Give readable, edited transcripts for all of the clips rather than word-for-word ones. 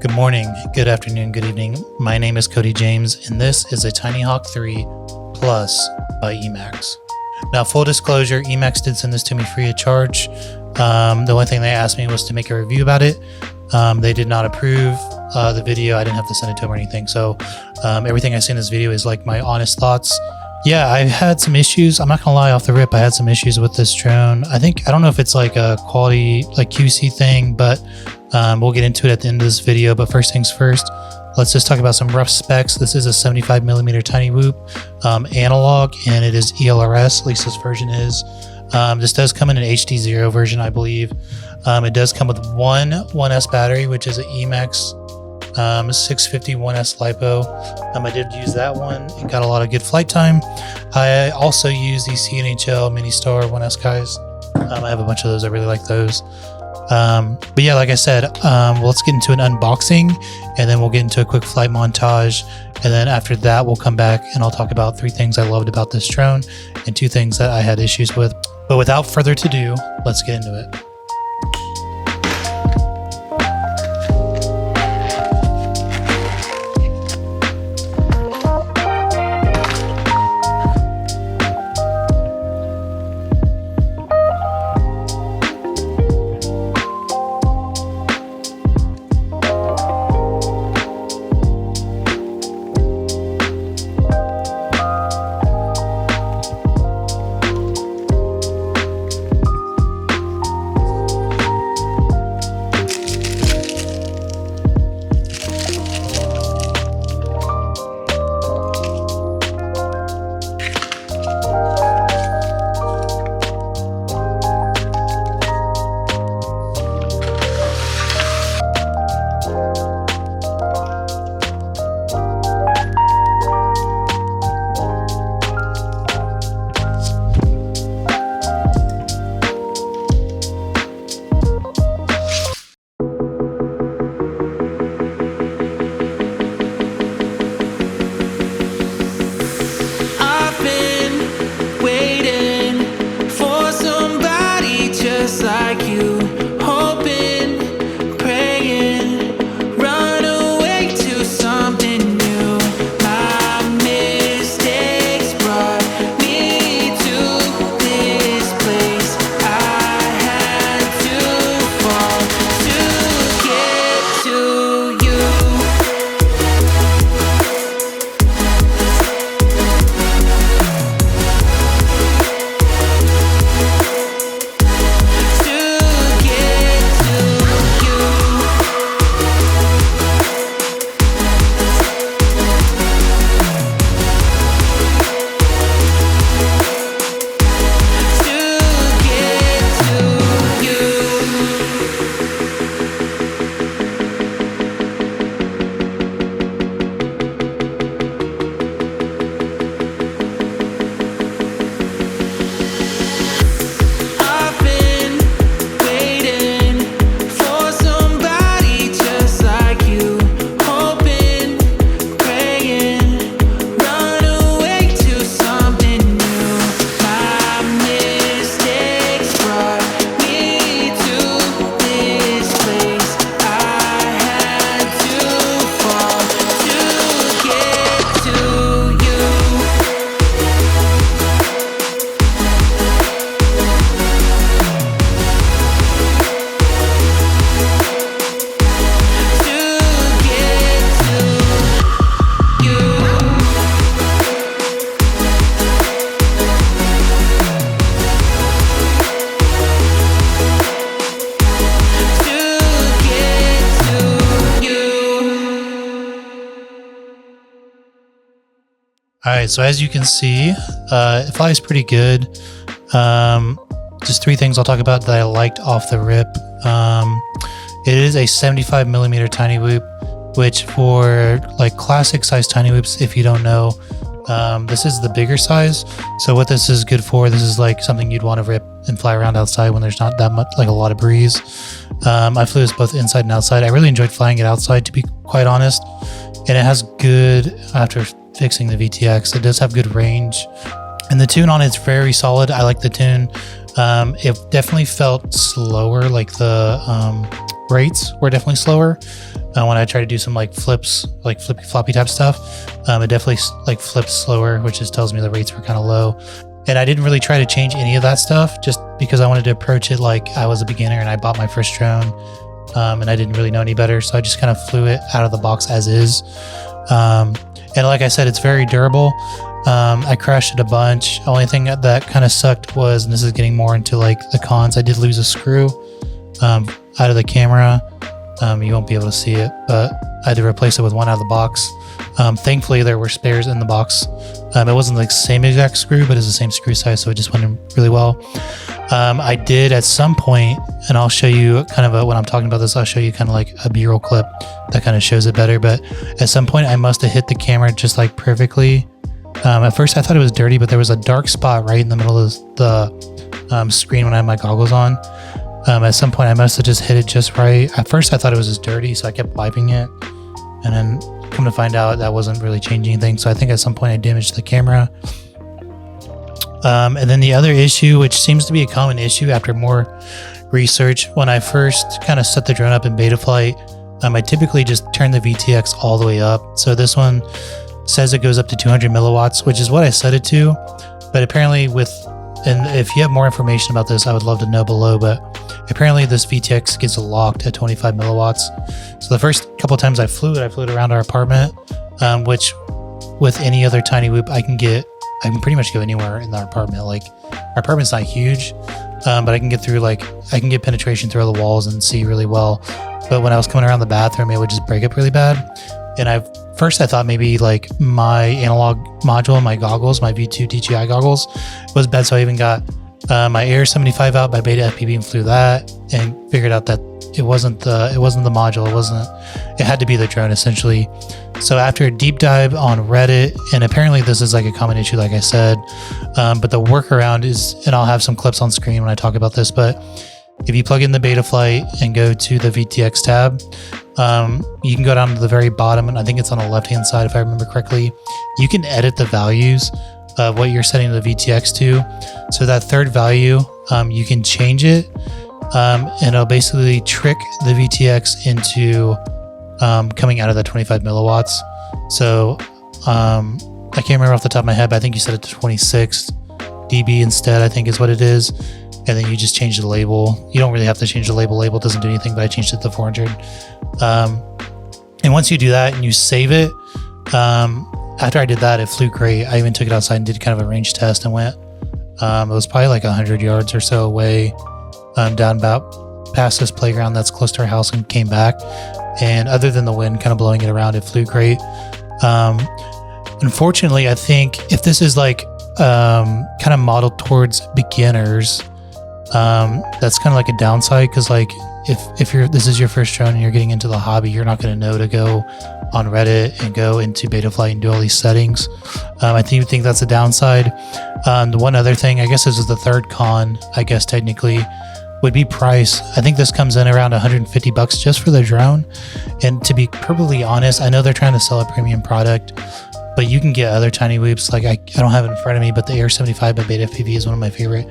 Good morning, good afternoon, good evening. My name is Cody James, and this is a Tinyhawk 3 Plus by Emax. Now, full disclosure, Emax did send this to me free of charge. The only thing they asked me was to make a review about it. They did not approve the video. I didn't have to send it to them or anything. So everything I see in this video is like my honest thoughts. Yeah, I've had some issues. I'm not gonna lie, off the rip, I had some issues with this drone. I don't know if it's like a quality, like QC thing, but we'll get into it at the end of this video. But first things first, let's just talk about some rough specs. This is a 75mm Tinywhoop analog, and it is ELRS, at least this version is. This does come in an HD0 version, I believe. It does come with one 1S battery, which is an Emax 650 1S LiPo. I did use that one and got a lot of good flight time. I also use the CNHL Mini Star 1S guys. I have a bunch of those. I really like those. But yeah, like I said, let's get into an unboxing, and then we'll get into a quick flight montage. And then after that, we'll come back and I'll talk about 3 things I loved about this drone and 2 things that I had issues with. But without further ado, let's get into it. All right, so as you can see, it flies pretty good. Just 3 things I'll talk about that I liked off the rip. It is a 75mm Tinywhoop, which for like classic size Tinywhoops, if you don't know, this is the bigger size. So what this is good for, this is like something you'd want to rip and fly around outside when there's not that much, like a lot of breeze. I flew this both inside and outside. I really enjoyed flying it outside, to be quite honest. And it has good, after fixing the VTX, it does have good range. And the tune on it's very solid. I like the tune. It definitely felt slower, like the rates were definitely slower. when I try to do some like flips, like flippy floppy type stuff, it definitely like flips slower, which just tells me the rates were kind of low. And I didn't really try to change any of that stuff just because I wanted to approach it like I was a beginner and I bought my first drone, and I didn't really know any better. So I just kind of flew it out of the box as is. And like I said, it's very durable. I crashed it a bunch. Only thing that kind of sucked was, and this is getting more into like the cons, I did lose a screw out of the camera. You won't be able to see it, but I had to replace it with one out of the box. Thankfully, there were spares in the box. It wasn't like the same exact screw, but it's the same screw size, so it just went in really well. I did at some point, and I'll show you kind of when I'm talking about this, I'll show you kind of like a B-roll clip that kind of shows it better. But at some point, I must have hit the camera just like perfectly. At first, I thought it was dirty, but there was a dark spot right in the middle of the screen when I had my goggles on. At some point, I must have just hit it just right. At first, I thought it was just dirty, so I kept wiping it. And then come to find out that wasn't really changing anything. So I think at some point I damaged the camera. And then the other issue, which seems to be a common issue after more research, when I first kind of set the drone up in beta flight, I typically just turn the VTX all the way up. So this one says it goes up to 200 milliwatts, which is what I set it to. But apparently and if you have more information about this, I would love to know below, but apparently this VTX gets locked at 25 milliwatts. So the first couple of times I flew it around our apartment, which with any other Tinywhoop, I can pretty much go anywhere in our apartment. Like our apartment's not huge, but I can get through, like I can get penetration through all the walls and see really well. But when I was coming around the bathroom, it would just break up really bad. And I thought maybe like my analog module, my goggles, my V2 DJI goggles was bad. So I even got my Air 75 out by Beta FPV and flew that and figured out that it wasn't the module. It had to be the drone essentially. So after a deep dive on Reddit, and apparently this is like a common issue, like I said, but the workaround is, and I'll have some clips on screen when I talk about this, but if you plug in the beta flight and go to the VTX tab, you can go down to the very bottom, and I think it's on the left-hand side if I remember correctly. You can edit the values of what you're setting the VTX to. So that third value, you can change it, and it'll basically trick the VTX into coming out of that 25 milliwatts. So I can't remember off the top of my head, but I think you set it to 26 dB instead, I think is what it is. And then you just change the label. You don't really have to change the label. Label doesn't do anything, but I changed it to 400. And once you do that and you save it, after I did that, it flew great. I even took it outside and did kind of a range test and went, it was probably like 100 yards or so away, down about past this playground that's close to our house, and came back. And other than the wind kind of blowing it around, it flew great. Unfortunately, I think if this is like kind of modeled towards beginners, that's kind of like a downside, because like if this is your first drone and you're getting into the hobby, you're not going to know to go on Reddit and go into Betaflight and do all these settings. I think that's a downside. The one other thing, I guess this is the third con, I guess technically, would be price. I think this comes in around $150 just for the drone. And to be perfectly honest, I know they're trying to sell a premium product, but you can get other Tinywhoops. Like I don't have it in front of me, but the Air 75 by Beta FPV is one of my favorite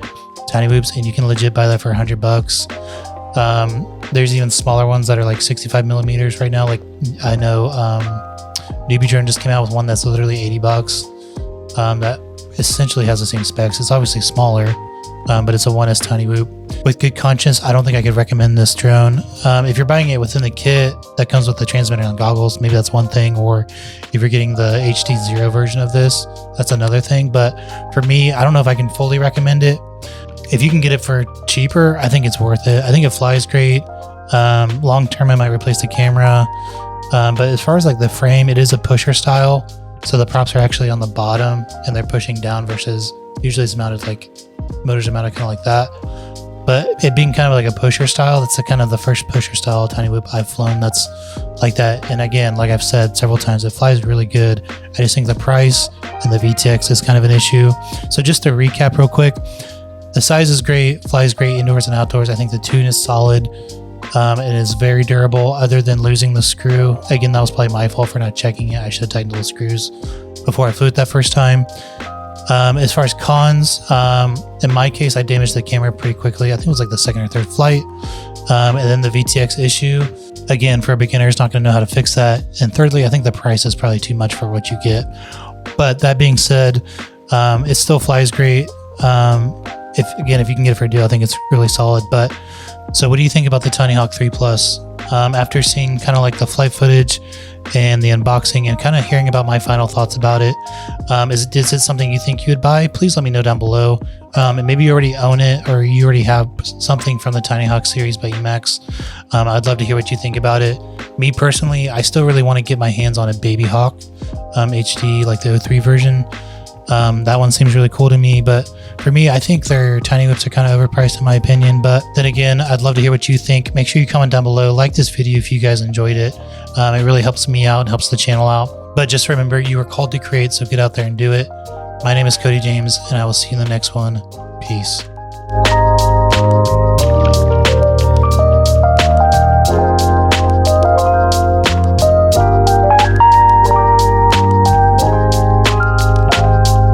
Tinywhoops, and you can legit buy that for $100. There's even smaller ones that are like 65 millimeters right now. Like I know Newbie Drone just came out with one that's literally $80. That essentially has the same specs. It's obviously smaller, but it's a 1S Tinywhoop. With good conscience, I don't think I could recommend this drone. If you're buying it within the kit that comes with the transmitter and goggles, maybe that's one thing. Or if you're getting the HD0 version of this, that's another thing. But for me, I don't know if I can fully recommend it. If you can get it for cheaper, I think it's worth it. I think it flies great. Long term, I might replace the camera. But as far as like the frame, it is a pusher style. So the props are actually on the bottom and they're pushing down, versus usually it's mounted like, motors are mounted kind of like that. But it being kind of like a pusher style, that's kind of the first pusher style Tinywhoop I've flown that's like that. And again, like I've said several times, it flies really good. I just think the price and the VTX is kind of an issue. So just to recap real quick, the size is great, flies great indoors and outdoors. I think the tune is solid. It is very durable, other than losing the screw. Again, that was probably my fault for not checking it. I should have tightened the screws before I flew it that first time. As far as cons, in my case, I damaged the camera pretty quickly. I think it was like the second or third flight. And then the VTX issue. again, for a beginner, is not going to know how to fix that. And thirdly, I think the price is probably too much for what you get. But that being said, it still flies great. If you can get it for a deal, I think it's really solid. But so what do you think about the Tinyhawk 3 Plus? After seeing kind of like the flight footage and the unboxing and kind of hearing about my final thoughts about it, is it something you think you would buy? Please let me know down below. And maybe you already own it or you already have something from the Tinyhawk series by Emax. I'd love to hear what you think about it. Me personally, I still really want to get my hands on a Baby Hawk HD, like the 03 version. That one seems really cool to me, but for me, I think their Tinywhoops are kind of overpriced in my opinion. But then again, I'd love to hear what you think. Make sure you comment down below, like this video if you guys enjoyed it. It really helps me out and helps the channel out. But just remember, you are called to create, so get out there and do it. My name is Cody James, and I will see you in the next one. Peace.